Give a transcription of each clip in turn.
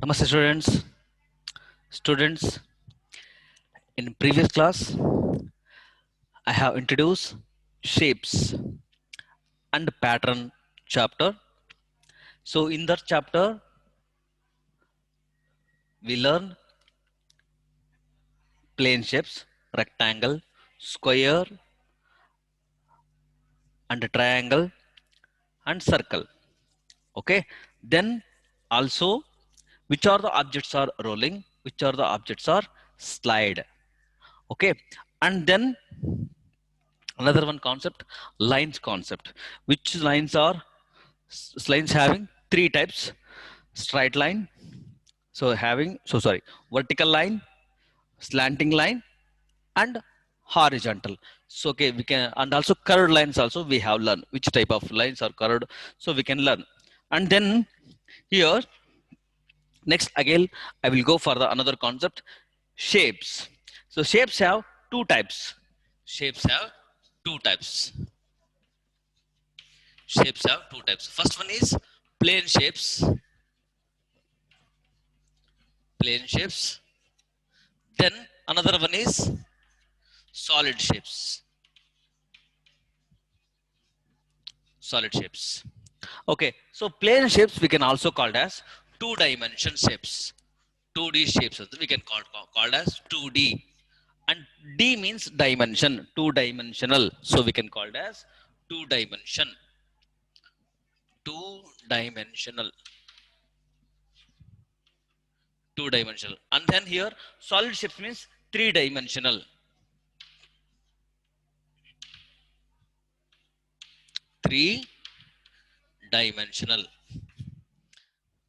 Namaste students, in previous class I have introduced shapes and pattern chapter. So in that chapter we learn plane shapes, rectangle, square and triangle and circle. Okay, then also which are the objects are rolling, which are the objects are slide. Okay, and then another one concept, lines concept, which lines are lines having three types: straight line, vertical line, slanting line and horizontal. So okay, we can, and also curved lines also we have learned which type of lines are curved, so we can learn. And then here next again I will go for the another concept, shapes. So shapes have two types. Shapes have two types. Shapes have two types. First one is plane shapes. Plane shapes. Then another one is solid shapes. Solid shapes. Okay, so plane shapes we can also called as two dimension shapes. 2D shapes we can called as 2D. And D means dimension, two dimensional. So we can call it as two dimension. Two dimensional. Two dimensional. And then here solid shapes means three dimensional. Three dimensional.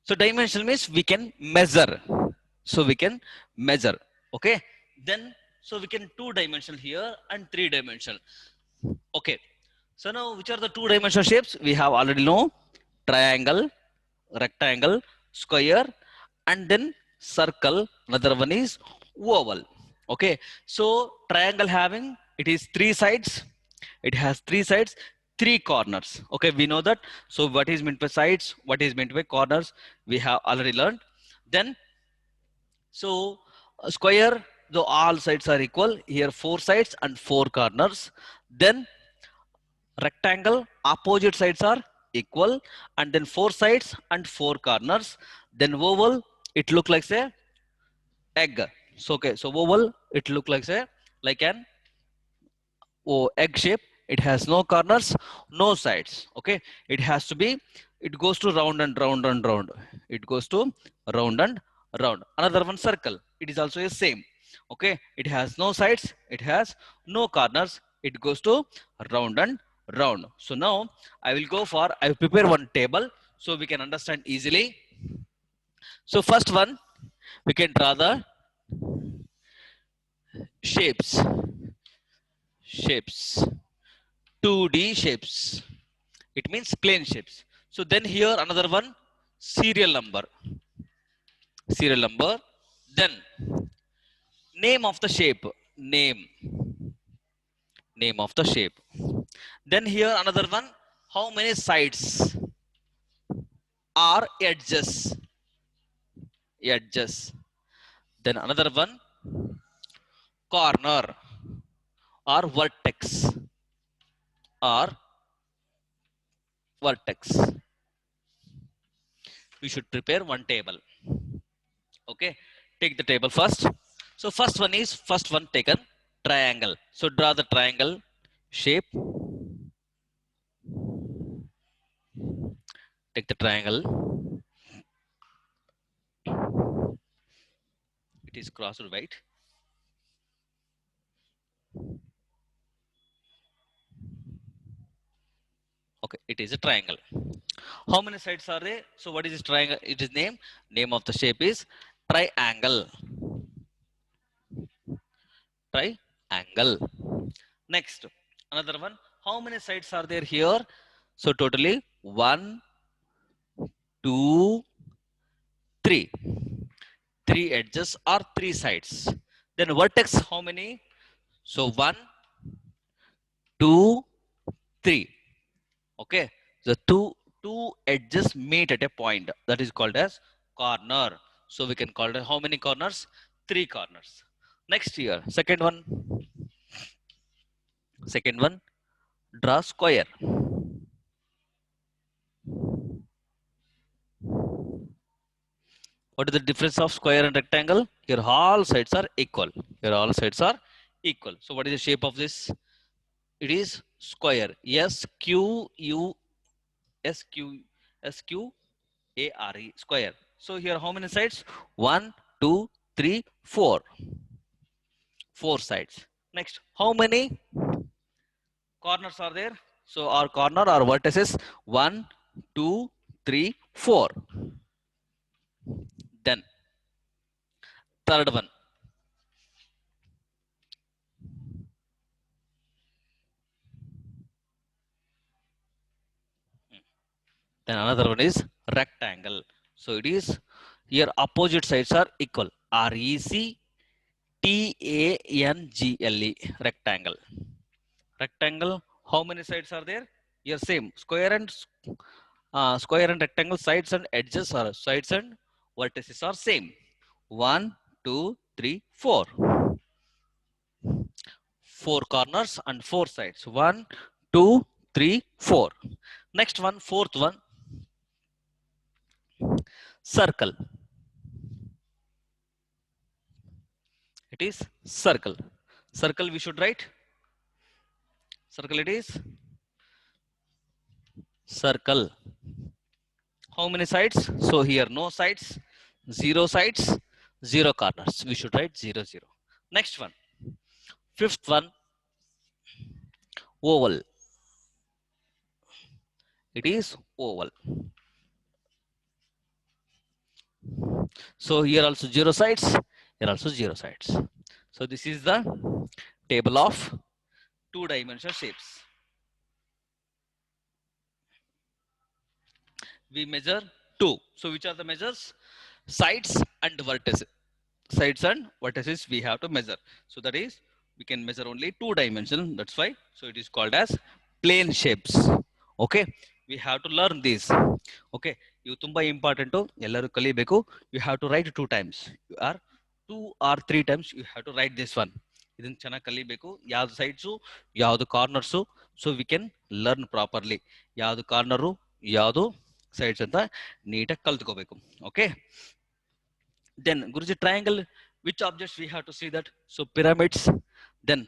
So dimensional means we can measure. So we can measure. Okay. Then so we can two dimensional here and three dimensional. Okay. So now which are the two dimensional shapes? We have already know triangle, rectangle, square, and then circle. Another one is oval. Okay. So triangle having it is three sides. It has three sides, three corners. Okay, we know that. So what is meant by sides, what is meant by corners, we have already learned. Then so square, though all sides are equal, here four sides and four corners. Then rectangle, opposite sides are equal, and then four sides and four corners. Then oval, it look like say egg. So okay, so oval it look like say like an egg shape. It has no corners, no sides. Okay, it has to be, it goes to round and round and round. It goes to round and round. Another one circle, it is also a same. Okay, it has no sides, it has no corners, it goes to round and round. So now I will go for, I will prepare one table so we can understand easily. So first one, we can draw the shapes. Shapes, 2D shapes. It means plane shapes. So then here another one, serial number. Serial number. Then name of the shape. Name. Name of the shape. Then here another one, how many sides are edges. Edges. Then another one, corner or vertex. Or vertex. We should prepare one table. Okay, take the table first. So first one is, first one taken triangle. So draw the triangle shape. Take the triangle. It is crossed right. Okay, it is a triangle. How many sides are there? So what is this triangle? It is name. Name of the shape is triangle. Triangle. Next, another one. How many sides are there here? So totally one, two, three. Three edges or three sides. Then vertex, how many? So one, two, three. Okay, the two edges meet at a point, that is called as corner. So we can call it how many corners? 3 corners. Next here, second one, draw square. What is the difference of square and rectangle? Here all sides are equal. Here all sides are equal. So what is the shape of this? It is square. S Q U S Q S Q A R E square. So here how many sides? One, two, three, four. 4 sides. Next, how many corners are there? So our corner or vertices 1, 2, 3, 4. Then third one. Then another one is rectangle. So it is here opposite sides are equal. RECTANGLE rectangle. Rectangle. How many sides are there? Here same. Square and rectangle sides and edges are sides and vertices are same. One, two, three, four. 4 corners and 4 sides. One, two, three, four. Next one, fourth one, circle. It is circle. Circle we should write. Circle it is. Circle. How many sides? So here no sides, 0 sides, 0 corners. We should write 0, 0. Next one. Fifth one, oval. It is oval. So here also 0 sides, here also 0 sides. So this is the table of two-dimensional shapes. We measure 2. So which are the measures? Sides and vertices. Sides and vertices we have to measure. So that is, we can measure only 2 dimensional. That's why. So it is called as plane shapes. Okay. We have to learn these. Okay. You tumba important to ellaru kalibeku. You have to write 2 times. You are 2 or 3 times you have to write this one. ಇದನ್ನ ಚೆನ್ನಾಗಿ ಕಲಿಬೇಕು ಯಾವ್ದು sides ಯಾವ್ದು corners so we can learn properly ಯಾವ್ದು corner ಯಾವ್ದು sides ಅಂತ ನೀಟಾಗಿ ಕಲ್ತ್ಕೋಬೇಕು okay then Guruji triangle which objects we have to see that so pyramids then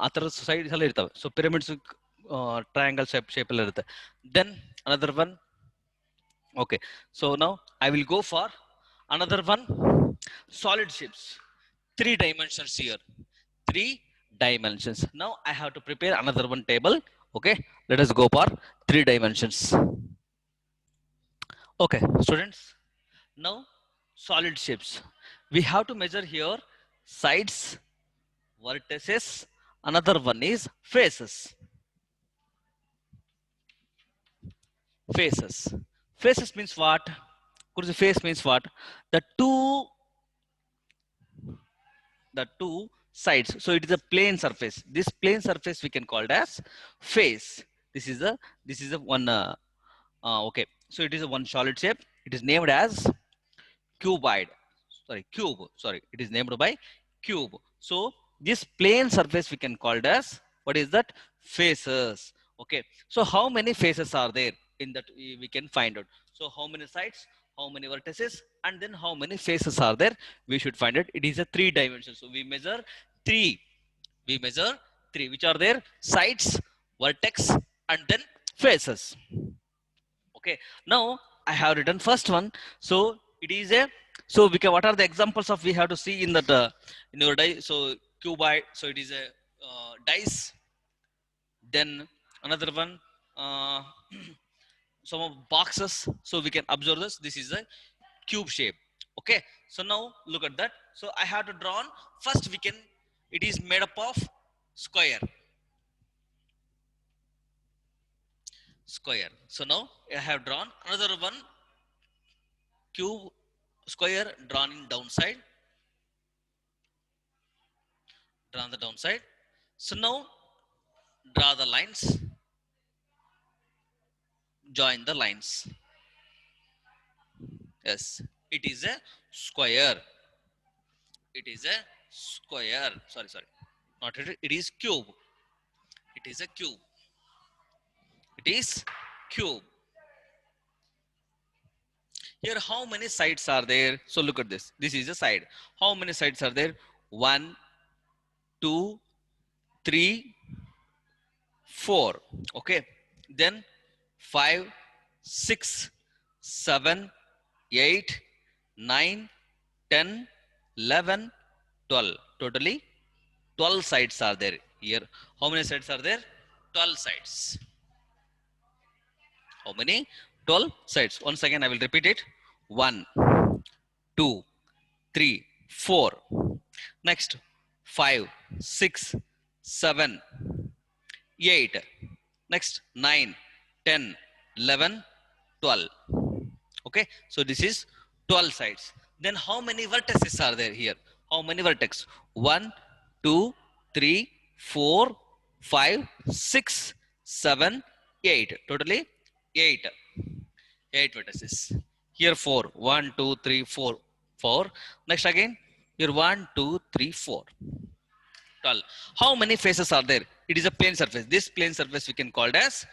ಆ ಥರ ಸೈಡ್ಸ್ ಎಲ್ಲ ಇರ್ತವೆ ಸೊ ಪಿರಮಿಡ್ಸ್ ಟ್ರಯಾಂಗಲ್ shape ಎಲ್ಲ ಇರುತ್ತೆ then another one okay so now I will go for another one solid shapes 3 dimensions here 3 dimensions now I have to prepare another one table okay let us go for 3 dimensions okay students now solid shapes we have to measure here sides vertices another one is faces faces means what Kurzi face means what the two sides so it is a plane surface this plane surface we can call it as face this is a one okay so it is a one solid shape it is named as cuboid cube it is named by cube so this plane surface we can call it as what is that faces okay so how many faces are there in that we can find out so how many sides how many vertices and then how many faces are there we should find it it is a 3 dimension so three we measure three which are there sides vertex and then faces okay now I have written first one so it is a so we can what are the examples of we have to see in that in your die so cuboid so it is a dice then another one uh, some of boxes so we can observe this is a cube shape okay so now look at that so I have to draw on first we can it is made up of square so now I have drawn another one cube square drawn in downside draw on the downside so now draw the lines join the lines yes It is a square. It is a square. Sorry. Not it. It is cube. It is a cube. It is cube. Here, how many sides are there? So look at this. This is a side. How many sides are there? One, two, three, four. Okay. Then five, six, seven, eight, nine, 10, 11, 12. Totally 12 sides are there here. How many sides are there? 12 sides. How many? 12 sides. Once again, I will repeat it. 1, 2, 3, 4. Next, 5, 6, 7, 8. Next, 9, 10, 11, 12. Okay, so this is 12 sides. Then how many vertices are there here? How many vertex? 1, 2, 3, 4, 5, 6, 7, 8. Totally 8. 8 vertices. Here 4. 1, 2, 3, 4. 4. Next again, here 1, 2, 3, 4. 12. How many faces are there? It is a plane surface. This plane surface we can call it as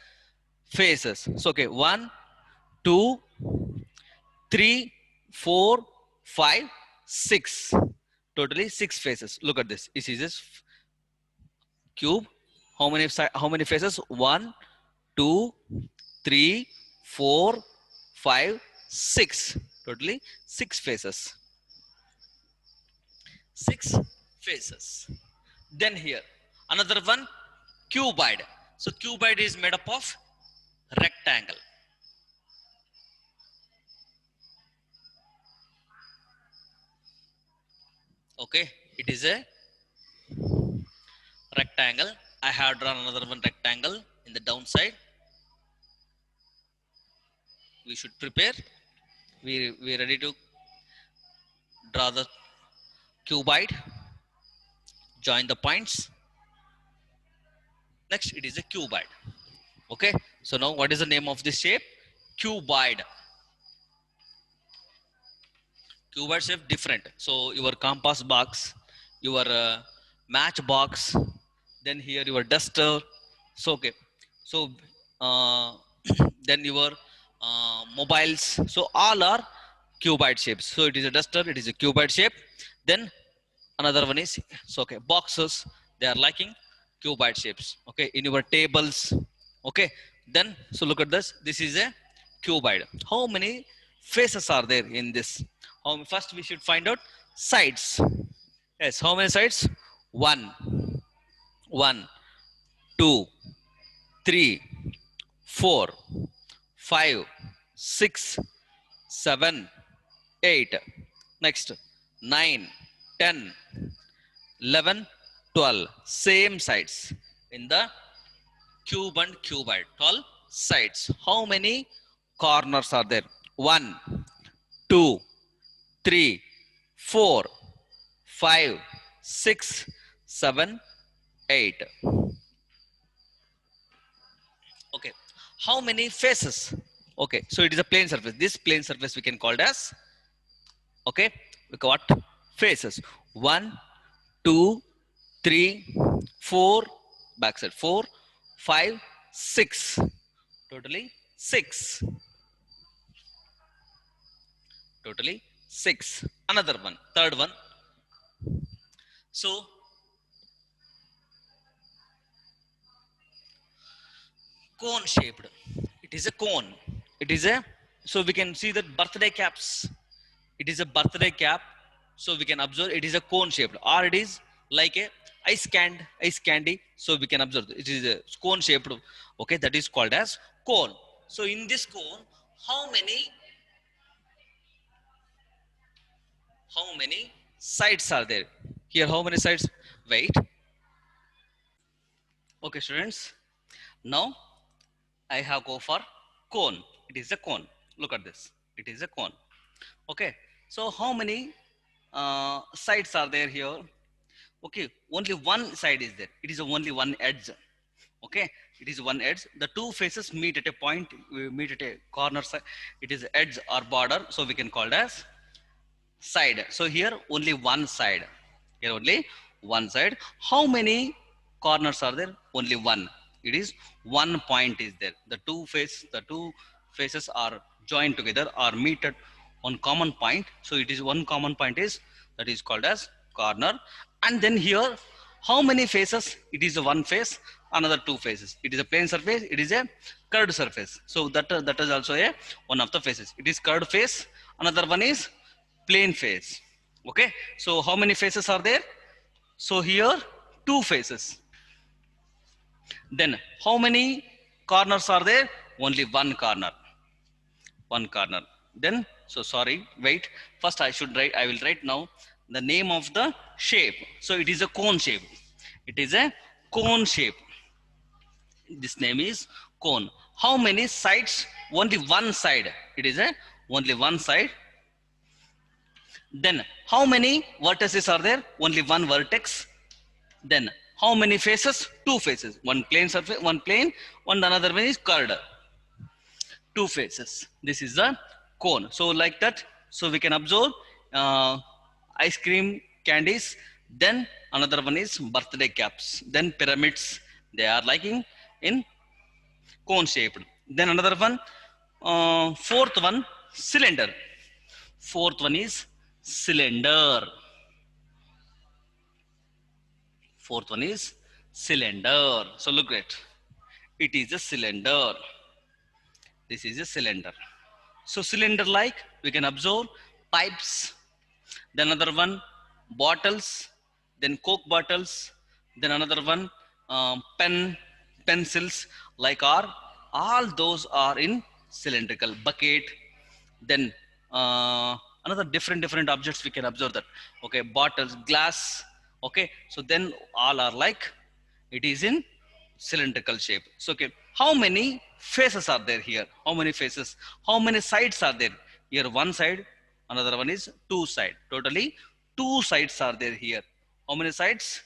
faces. So okay, 1, 2, 3, 4, 5, 6. Totally 6 faces. Look at this. This is this cube. How many faces? 1, 2, 3, 4, 5, 6. Totally 6 faces. 6 faces. Then here another one, cuboid. So cuboid is made up of rectangle. Okay, it is a rectangle. I have drawn another one rectangle in the downside. We should prepare. We ready to draw the cuboid. Join the points. Next, it is a cuboid. Okay, so now what is the name of this shape? Cuboid. Cuboid shape different. So your compass box, your match box, then here your duster. So okay, so uh, then your mobiles. So all are cuboid shapes. So it is a duster. It is a cuboid shape. Then another one is so okay, boxes. They are liking cuboid shapes. Okay, in your tables. Okay, then so look at this. This is a cuboid. How many faces are there in this? First we should find out sides. Yes, how many sides? One, one, two, three, 4, 5, 6, 7, 8. Next, 9, 10, 11, 12. Same sides in the cube and cuboid. 12 sides. How many corners are there? 1, 2, 3, 4, 5, 6, 7, 8. Okay. How many faces? Okay. So it is a plane surface. This plane surface we can call it as, okay, we got faces. 1, 2, 3, 4, backside 4, 5, 6. Totally 6. Totally 6. Another one, third one. So cone shaped. It is a cone. It is a, so we can see that birthday caps. It is a birthday cap. So we can observe it is a cone shaped, or it is like a ice candy. So we can observe it is a cone shaped. Okay, that is called as cone. So in this cone, how many sides are there? Here, how many sides? Wait. Okay, students. Now I have go for cone. It is a cone. Look at this. It is a cone. Okay. So how many sides are there here? Okay, only one side is there. It is only one edge. Okay, it is one edge. The two faces meet at a point, meet at a corner side. It is edge or border, so we can call it as side. So here only one side. Here only one side. How many corners are there? Only one. It is one point is there. The two faces are joined together or meet at one common point. So it is one common point is that is called as corner. And then here, how many faces? It is a one face, another two faces. It is a plane surface. It is a curved surface. So that is also a one of the faces. It is curved face. Another one is plane face. Okay, so how many faces are there? So here two faces. Then how many corners are there? Only one corner. One corner. Then so sorry, wait, first I will write now the name of the shape. So it is a cone shape. It is a cone shape. This name is cone. How many sides? Only one side. It is a only one side. Then how many vertices are there? Only one vertex. Then how many faces? Two faces. One plane surface, one plane, one another one is curved. Two faces. This is the cone. So like that. So we can observe ice cream candies. Then another one is birthday caps. Then pyramids. They are liking in cone shaped. Then another one, fourth one, cylinder. Fourth one is cylinder. Fourth one is cylinder. So look at it is a cylinder. This is a cylinder. So cylinder like we can observe pipes. Then another one bottles. Then Coke bottles. Then another one pencils like are all those are in cylindrical bucket. Then another different objects we can observe that. Okay, bottles, glass. Okay, so then all are like it is in cylindrical shape. So okay, how many faces are there here? How many faces? How many sides are there? Here one side, another one is two side. Totally two sides are there here. How many sides?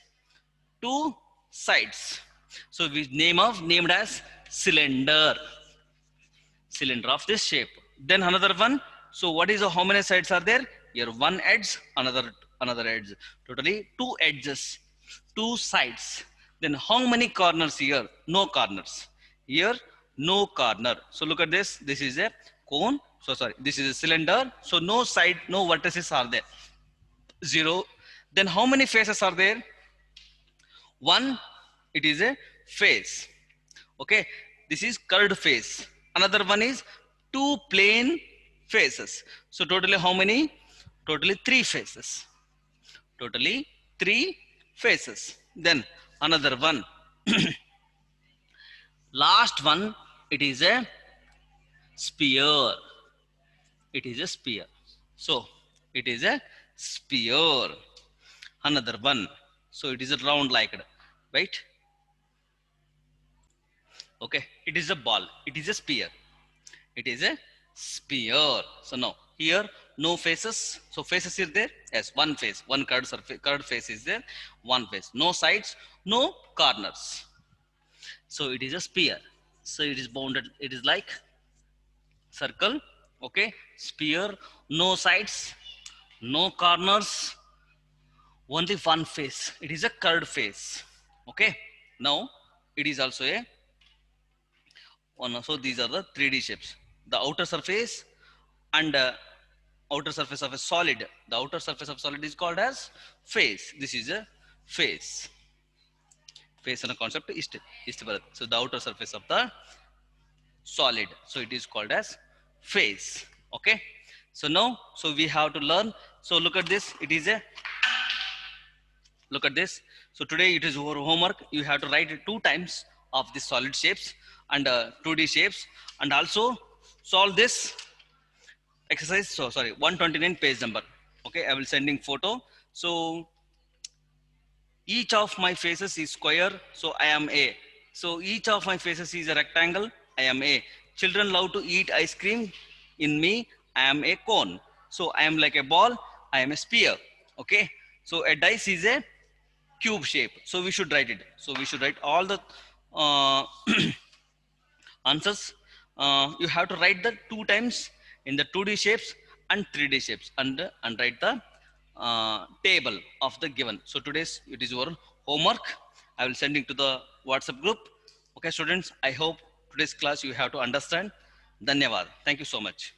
Two sides. So we named as cylinder. Cylinder of this shape. Then another one. So what is how many sides are there? Here one edge, another edge. Totally two edges, two sides. Then how many corners here? No corners. Here no corner. So look at this. This is a cone. So sorry, this is a cylinder. So no side, no vertices are there. Zero. Then how many faces are there? One, it is a face. Okay, this is curved face. Another one is two plane faces. So totally how many? Totally three faces. Totally three faces. Then another one. Last one, it is a sphere. It is a sphere. So it is a sphere. Another one. So it is a round like it, right? Okay, it is a ball. It is a sphere. It is a sphere. So now here no faces. So faces is there. Yes, one face, one curved surface, curved face is there. One face. No sides, no corners. So it is a sphere. So it is bounded. It is like circle. Okay, sphere. No sides, no corners. Only one face. It is a curved face. Okay. Now it is also a one. So these are the 3D shapes. The outer surface and outer surface of a solid. The outer surface of solid is called as face. This is a face. Face and a concept is so the outer surface of the solid. So it is called as face. Okay. So now, so we have to learn. So look at this. It is a look at this. So today it is your homework. You have to write it 2 times of the solid shapes and 2D shapes, and also solve this exercise. So sorry, 129 page number. Okay, I will sending photo. So each of my faces is square, so I am A. So each of my faces is a rectangle, I am A. Children love to eat ice cream. In me, I am a cone. So I am like a ball, I am a sphere. Okay, so a dice is a cube shape. So we should write it. So we should write all the answers. You have to write the 2 times in the 2D shapes and 3D shapes, and write the table of the given. So today's it is your homework. I will send it to the WhatsApp group. Okay, students, I hope today's class you have to understand. Dhanyavad. Thank you so much.